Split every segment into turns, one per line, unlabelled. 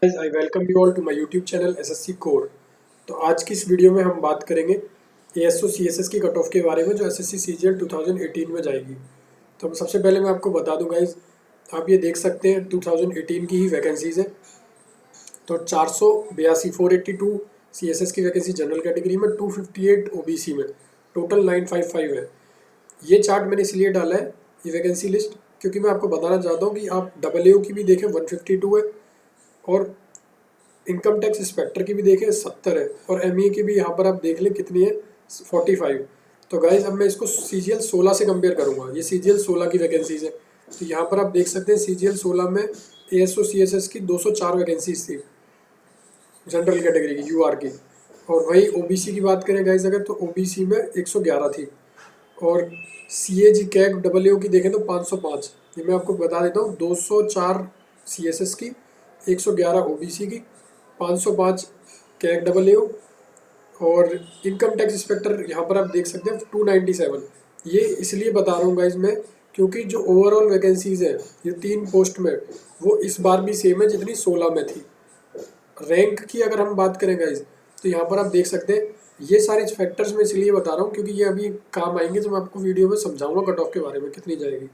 I welcome you all to my YouTube channel SSC core. तो आज की इस वीडियो में हम बात करेंगे एएसओ सीएसएस की कट ऑफ के बारे में जो एसएससी सीजीएल 2018 में जाएगी। तो सबसे पहले मैं आपको बता दूं गाइज, आप ये देख सकते हैं 2018 की ही वैकेंसीज है। तो 482 482 सीएसएस की वैकेंसी जनरल कैटेगरी में, 258 ओबीसी में, टोटल 955 है। ये चार्ट मैंने इसलिए डाला है, ये वैकेंसी लिस्ट, क्योंकि मैं आपको बताना चाहता हूँ कि आप डबल ए की भी देखें 152 है, और इनकम टैक्स इंस्पेक्टर की भी देखें 70 है, और एमईए की भी यहाँ पर आप देख लें कितनी है, 45। तो गाइज अब मैं इसको सीजीएल 16 से कंपेयर करूँगा। ये सीजीएल 16 की वैकेंसीज है। तो यहाँ पर आप देख सकते हैं सीजीएल 16 में एएसओ सीएसएस की 204 वैकेंसीज थी जनरल कैटेगरी की, यूआर की। और वही ओबीसी की बात करें गाइज अगर, तो ओबीसी में 111 थी। और सीएजी कैग डबल की देखें तो 505। ये मैं आपको बता देता हूँ, 204 सीएसएस की, 111 ओबीसी की, 505 कैग डबल और इनकम टैक्स इंस्पेक्टर यहाँ पर आप देख सकते हैं 297। ये इसलिए बता रहा हूँ गाइज मैं, क्योंकि जो ओवरऑल वैकेंसीज है ये 3 पोस्ट में, वो इस बार भी सेम है जितनी 16 में थी। रैंक की अगर हम बात करें गाइज, तो यहाँ पर आप देख सकते हैं, ये सारे फैक्टर्स मैं इसलिए बता रहा हूँ क्योंकि ये अभी काम आएंगे जब मैं आपको वीडियो में समझाऊंगा कट ऑफ के बारे में कितनी जाएगी।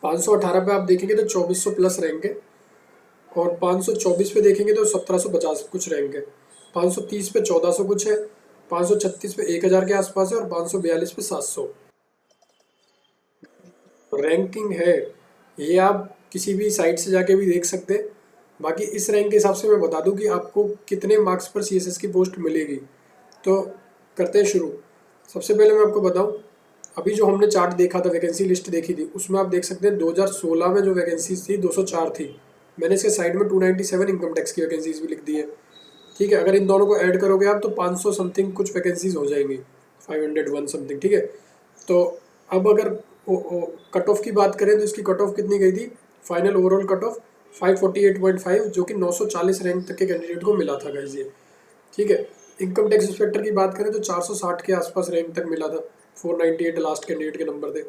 518 पे आप देखेंगे तो 2400 प्लस रैंक है, और 524 पे देखेंगे तो 1750 कुछ रैंक है, 530 पे 1400 कुछ है, 536 पे 1000 के आसपास है, और 542 पे 700 रैंकिंग है। ये आप किसी भी साइट से जाके भी देख सकते हैं। बाकी इस रैंक के हिसाब से मैं बता दूं कि आपको कितने मार्क्स पर सीएसएस की पोस्ट मिलेगी। तो करते हैं शुरू। सबसे पहले मैं आपको बताऊं, अभी जो हमने चार्ट देखा था, वैकेंसी लिस्ट देखी थी, उसमें आप देख सकते हैं 2016 में जो वैकेंसीज थी 204 थी। मैंने इसके साइड में 297 इनकम टैक्स की वैकेंसीज भी लिख दी है। ठीक है, अगर इन दोनों को ऐड करोगे आप तो 500 समथिंग कुछ वैकेंसीज हो जाएंगी, 501 समथिंग। ठीक है, तो अब अगर कट ऑफ की बात करें तो इसकी कट ऑफ कितनी गई थी, फाइनल ओवरऑल कट ऑफ 548.5, जो कि 940 रैंक तक के कैंडिडेट को मिला था गाइज ये। ठीक है, इनकम टैक्स इंस्पेक्टर की बात करें तो 460 के आसपास रैंक तक मिला था, 498 लास्ट कैंडिडेट के नंबर थे।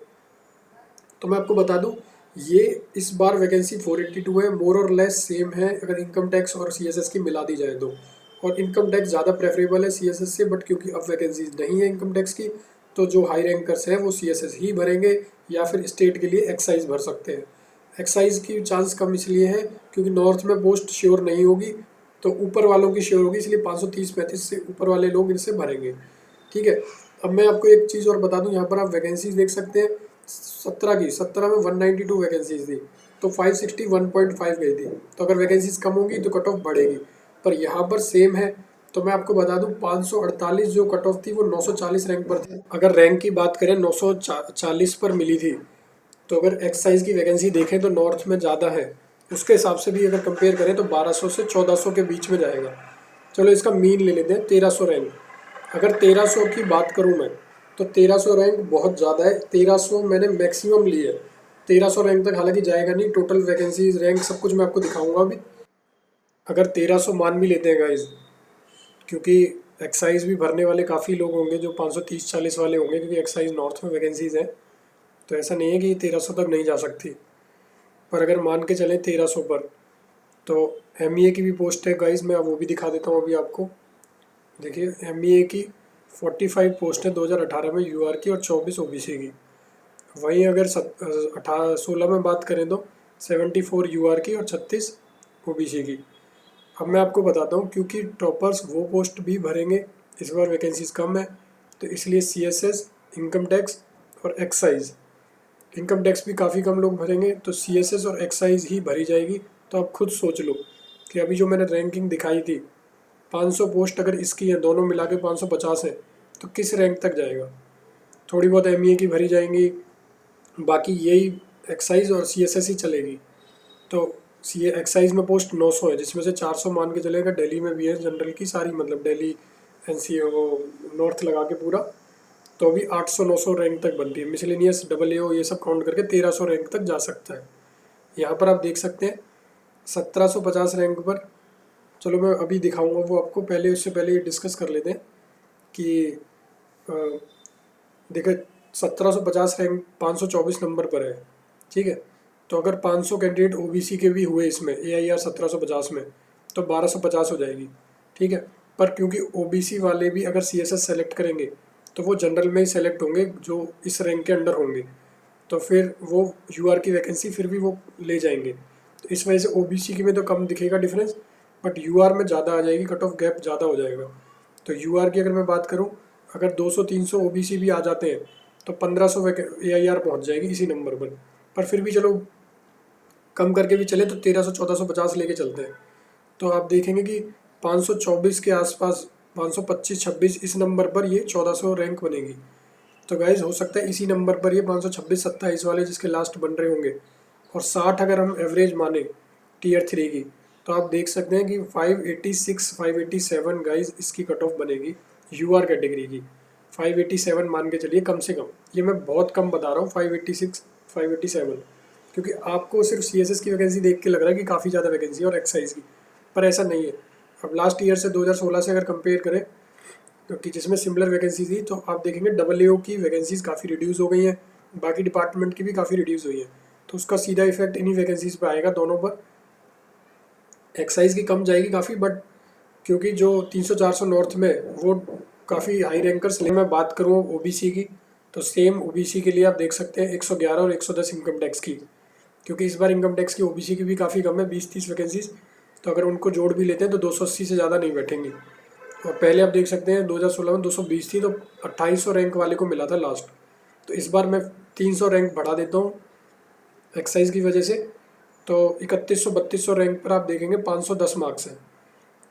तो मैं आपको बता दूं, ये इस बार वैकेंसी 482 है, मोर और लेस सेम है अगर इनकम टैक्स और सीएसएस की मिला दी जाए तो। और इनकम टैक्स ज़्यादा प्रेफरेबल है सीएसएस से, बट क्योंकि अब वैकेंसीज नहीं है इनकम टैक्स की, तो जो हाई रैंकर्स हैं वो सीएसएस ही भरेंगे, या फिर स्टेट के लिए एक्साइज भर सकते हैं। एक्साइज की चांस कम इसलिए है क्योंकि नॉर्थ में पोस्ट श्योर नहीं होगी, तो ऊपर वालों की श्योर होगी, इसलिए 530-35 से ऊपर वाले लोग इनसे भरेंगे। ठीक है, अब मैं आपको एक चीज़ और बता दूं, यहाँ पर आप वैकेंसीज देख सकते हैं, 17 में 192 वैकेंसीज थी, तो 561.5 गई थी। तो अगर वैकेंसीज कम होगी तो कट ऑफ बढ़ेगी, पर यहाँ पर सेम है। तो मैं आपको बता दूं, 548 जो कट ऑफ थी वो 940 रैंक पर थी। अगर रैंक की बात करें 940 पर मिली थी, तो अगर एक्साइज की वैकेंसी देखें तो नॉर्थ में ज़्यादा है, उसके हिसाब से भी अगर कंपेयर करें तो 1200 से 1400 के बीच में जाएगा। चलो इसका मीन ले लेते हैं, 1300 रैंक। अगर 1300 की बात करूं मैं, तो 1300 रैंक बहुत ज़्यादा है। 1300 मैंने मैक्सिमम ली है, 1300 रैंक तक हालांकि जाएगा नहीं। टोटल वैकेंसीज रैंक सब कुछ मैं आपको दिखाऊंगा अभी। अगर 1300 मान भी लेते हैं गाइज, क्योंकि एक्साइज भी भरने वाले काफ़ी लोग होंगे जो 530-40 वाले होंगे, क्योंकि एक्साइज नॉर्थ में वैकेंसीज हैं, तो ऐसा नहीं है कि 1300 तक नहीं जा सकती। पर अगर मान के चलें 1300 पर, तो एमईए की भी पोस्ट है गाइज, मैं वो भी दिखा देता हूँ अभी आपको। देखिए, एमईए की 45 पोस्ट है 2018 में यूआर की, और 24 ओबीसी की। वहीं अगर 16 में बात करें तो 74 यूआर की और 36 ओबीसी की। अब मैं आपको बताता हूँ, क्योंकि टॉपर्स वो पोस्ट भी भरेंगे, इस बार वैकेंसीज कम है, तो इसलिए सीएसएस, इनकम टैक्स और एक्साइज, इनकम टैक्स भी काफ़ी कम लोग भरेंगे, तो सीएसएस और एक्साइज ही भरी जाएगी। तो आप खुद सोच लो कि अभी जो मैंने रैंकिंग दिखाई थी, 500 पोस्ट अगर इसकी है, दोनों मिला के 550 है, तो किस रैंक तक जाएगा। थोड़ी बहुत एमईए की भरी जाएंगी, बाकी यही एक्साइज और सीएसएस ही चलेगी। तो सी एक्साइज में पोस्ट 900 है, जिसमें से 400 मान के चलेगा दिल्ली में भी है जनरल की सारी, मतलब दिल्ली एनसी वो नॉर्थ लगा के पूरा। तो अभी 800-900 रैंक तक बनती है। मिसलेनियस डबल ए ये सब काउंट करके 1300 रैंक तक जा सकता है। यहाँ पर आप देख सकते हैं 1750 रैंक पर। चलो मैं अभी दिखाऊंगा वो आपको, पहले उससे पहले ये डिस्कस कर लेते हैं कि देखो 1750 रैंक 524 नंबर पर है। ठीक है, तो अगर 500 कैंडिडेट ओबीसी के भी हुए इसमें एआईआर 1750 में, तो 1250 हो जाएगी, ठीक है। पर क्योंकि ओबीसी वाले भी अगर सीएसएस सेलेक्ट करेंगे तो वो जनरल में ही सेलेक्ट होंगे जो इस रैंक के अंडर होंगे, तो फिर वो यूआर की वैकेंसी फिर भी वो ले जाएंगे। तो इस वजह से ओबीसी की में तो कम दिखेगा डिफरेंस, बट यूआर में ज़्यादा आ जाएगी, कट ऑफ गैप ज़्यादा हो जाएगा। तो यूआर की अगर मैं बात करूँ, अगर 200-300 ओबीसी भी आ जाते हैं तो 1500 एआईआर पहुँच जाएगी इसी नंबर पर फिर भी चलो कम करके भी चले तो 1300-1450 लेके चलते हैं। तो आप देखेंगे कि 524 के आसपास, 525-26 इस नंबर पर ये 1400 रैंक बनेगी। तो गाइज हो सकता है इसी नंबर पर ये 526-27 वाले जिसके लास्ट बन रहे होंगे, और 60 अगर हम एवरेज माने Tier 3 की, तो आप देख सकते हैं कि 586-587 गाइज इसकी कट ऑफ बनेगी यूआर कैटेगरी की। 587 मान के चलिए कम से कम, ये मैं बहुत कम बता रहा हूँ 586-587, क्योंकि आपको सिर्फ सीएसएस की वैकेंसी देख के लग रहा है कि काफ़ी ज़्यादा वैकेंसी है और एक्साइज की, पर ऐसा नहीं है। अब लास्ट ईयर से 2016 से अगर कंपेयर करें, क्योंकि जिसमें सिमिलर वैकेंसी थी, तो आप देखेंगे AAO की वैकेंसीज काफ़ी रिड्यूस हो गई हैं, बाकी डिपार्टमेंट की भी काफ़ी रिड्यूस हुई हैं। तो उसका सीधा इफेक्ट इन्हीं वैकेंसीज पर आएगा दोनों पर। एक्साइज की कम जाएगी काफ़ी, बट क्योंकि जो 300-400 नॉर्थ में वो काफ़ी हाई रैंकर्स ले। मैं बात करूँ ओबीसी की, तो सेम ओबीसी के लिए आप देख सकते हैं 111 और 110 इनकम टैक्स की, क्योंकि इस बार इनकम टैक्स की ओबीसी की भी काफ़ी कम है, 20-30 वैकेंसीज। तो अगर उनको जोड़ भी लेते हैं तो 280 से ज़्यादा नहीं बैठेंगी। और पहले आप देख सकते हैं 2016 में 220 थी, तो 2800 रैंक वाले को मिला था लास्ट। तो इस बार मैं 300 रैंक बढ़ा देता हूँ एक्साइज की वजह से, तो 3100-3200 रैंक पर आप देखेंगे 510 मार्क्स हैं।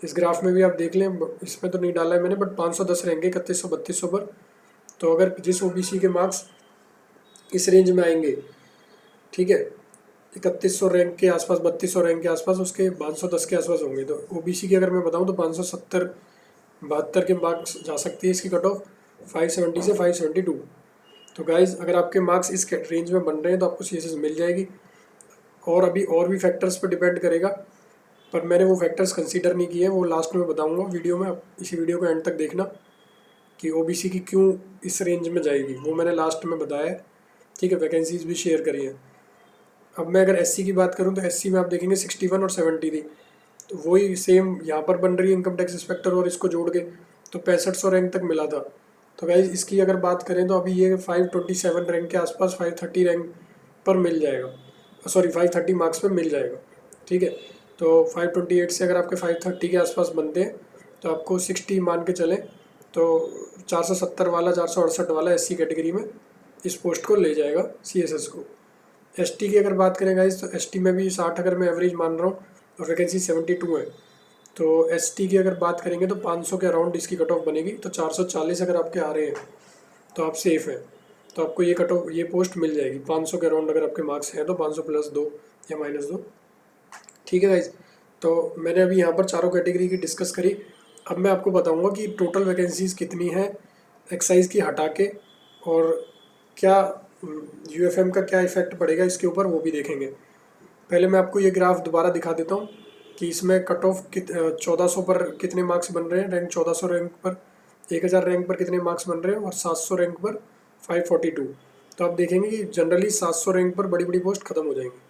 इस ग्राफ में भी आप देख लें, इसमें तो नहीं डाला है मैंने, बट 510 रैंक है 3100-3200 पर। तो अगर जिस ओबीसी के मार्क्स इस रेंज में आएंगे, ठीक है, 3100 रैंक के आसपास, 3200 रैंक के आसपास, उसके 510 के आसपास होंगे। तो ओबीसी की अगर मैं बताऊं तो 570-72 के मार्क्स जा सकती है इसकी कट ऑफ, 570 से 572। तो गाइज अगर आपके मार्क्स इस रेंज में बन रहे हैं तो आपको सीएसएस मिल जाएगी। और अभी और भी फैक्टर्स पर डिपेंड करेगा, पर मैंने वो फैक्टर्स कंसीडर नहीं किए, वो लास्ट में बताऊंगा वीडियो में। इसी वीडियो को एंड तक देखना कि ओबीसी की क्यों इस रेंज में जाएगी, वो मैंने लास्ट में बताया है, ठीक है। वैकेंसीज भी शेयर करी है। अब मैं अगर एससी की बात करूं तो एससी में आप देखेंगे 61 और 70 थी, तो वही सेम यहाँ पर बन रही है इनकम टैक्स इंस्पेक्टर, और इसको जोड़ के तो 6500 रैंक तक मिला था। तो गाइज इसकी अगर बात करें तो अभी ये 527 रैंक के आसपास, 530 रैंक पर मिल जाएगा, सॉरी 530 मार्क्स पर मिल जाएगा, ठीक है। तो 528 से अगर आपके 530 के आसपास बनते हैं तो आपको 60 मान के चलें तो 470 वाला, 468 वाला एससी कैटेगरी में इस पोस्ट को ले जाएगा सीएसएस को। एसटी की अगर बात करें गाइस, तो एसटी में भी 60 अगर मैं एवरेज मान रहा हूँ और वैकेंसी 72 है, तो एसटी की अगर बात करेंगे तो 500 के अराउंड इसकी कट ऑफ बनेगी। तो 440 अगर आपके आ रहे हैं तो आप सेफ़ हैं, तो आपको ये कट ऑफ, ये पोस्ट मिल जाएगी 500 के अराउंड। अगर आपके मार्क्स हैं तो 500 + 2 या -2, ठीक है गाइज। तो मैंने अभी यहाँ पर चारों कैटेगरी की डिस्कस करी। अब मैं आपको बताऊँगा कि टोटल वैकेंसीज़ कितनी हैं एक्साइज की हटा के, और क्या यूएफएम का क्या इफेक्ट पड़ेगा इसके ऊपर, वो भी देखेंगे। पहले मैं आपको ये ग्राफ दोबारा दिखा देता हूँ कि इसमें कट ऑफ 1400 पर कितने मार्क्स बन रहे हैं, रैंक 1400 रैंक पर, 1000 रैंक पर कितने मार्क्स बन रहे हैं, और 700 रैंक पर 542। तो आप देखेंगे कि जनरली 700 रैंक पर बड़ी बड़ी पोस्ट खत्म हो जाएंगी।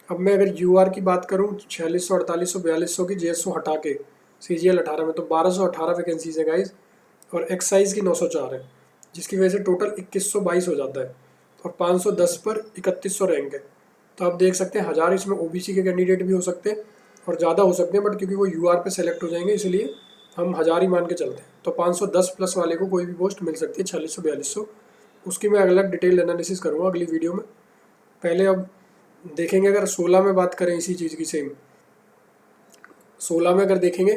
अब मैं अगर यूआर की बात करूँ, 4600, 4800, 4200 की जेएसओ हटा के सीजीएल 18 में, तो 1218 वैकेंसीज है गाइज, और एक्साइज की 904 है, जिसकी वजह से टोटल 2122 हो जाता है। और 510 पर 3100 रैंक है। तो आप देख सकते हैं 1000 इसमें ओबीसी के कैंडिडेट भी हो सकते हैं और ज़्यादा हो सकते हैं, बट क्योंकि वो यूआर पे सेलेक्ट हो जाएंगे इसलिए हम 1000 ही मान के चलते हैं। तो 510 प्लस वाले को कोई भी पोस्ट मिल सकती है, 4600-4200। उसकी मैं अलग डिटेल एनालिसिस करूँगा अगली वीडियो में। पहले अब देखेंगे, अगर 16 में बात करें इसी चीज़ की सेम, 16 में अगर देखेंगे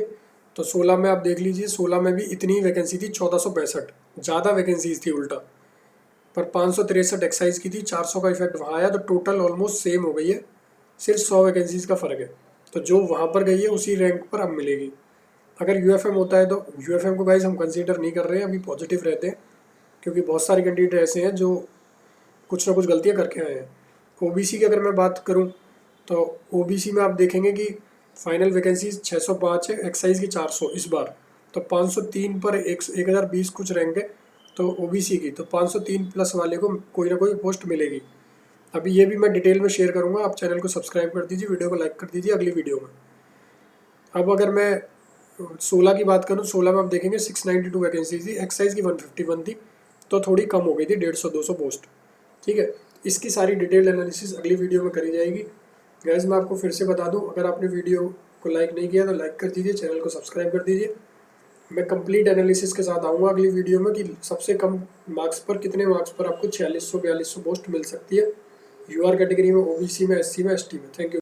तो 16 में आप देख लीजिए, 16 में भी इतनी वैकेंसी थी 1465, ज़्यादा वैकेंसीज थी उल्टा, पर 563 एक्साइज की थी, 400 का इफेक्ट वहाँ आया, तो टोटल ऑलमोस्ट सेम हो गई है, सिर्फ 100 वैकेंसीज का फ़र्क है। तो जो वहाँ पर गई है उसी रैंक पर अब मिलेगी। अगर यूएफएम होता है तो यूएफएम को गाइज हम कंसीडर नहीं कर रहे हैं, अभी पॉजिटिव रहते हैं, क्योंकि बहुत सारे कैंडिडेट ऐसे हैं जो कुछ ना कुछ गलतियाँ करके आए हैं। ओबीसी की अगर मैं बात करूँ तो ओबीसी में आप देखेंगे कि फाइनल वैकेंसीज 605 है, एक्साइज की 400 इस बार, तो 503 पर 1020 कुछ रैंक है तो ओबीसी की, तो 503 प्लस वाले को कोई ना कोई पोस्ट मिलेगी। अभी ये भी मैं डिटेल में शेयर करूँगा, आप चैनल को सब्सक्राइब कर दीजिए, वीडियो को लाइक कर दीजिए अगली वीडियो में। अब अगर मैं 16 की बात करूँ, 16 में आप देखेंगे 692 वैकेंसी थी, एक्साइज की 151 थी, तो थोड़ी कम हो गई थी 150-200 पोस्ट। ठीक है, इसकी सारी डिटेल एनालिसिस अगली वीडियो में करी जाएगी। गैस मैं आपको फिर से बता दूं, अगर आपने वीडियो को लाइक नहीं किया तो लाइक कर दीजिए, चैनल को सब्सक्राइब कर दीजिए। मैं कंप्लीट एनालिसिस के साथ आऊँगा अगली वीडियो में कि सबसे कम मार्क्स पर कितने मार्क्स पर आपको 4600-4200 पोस्ट मिल सकती है, यूआर कैटेगरी में, ओबीसी में, एससी में, एसटी में। Thank you.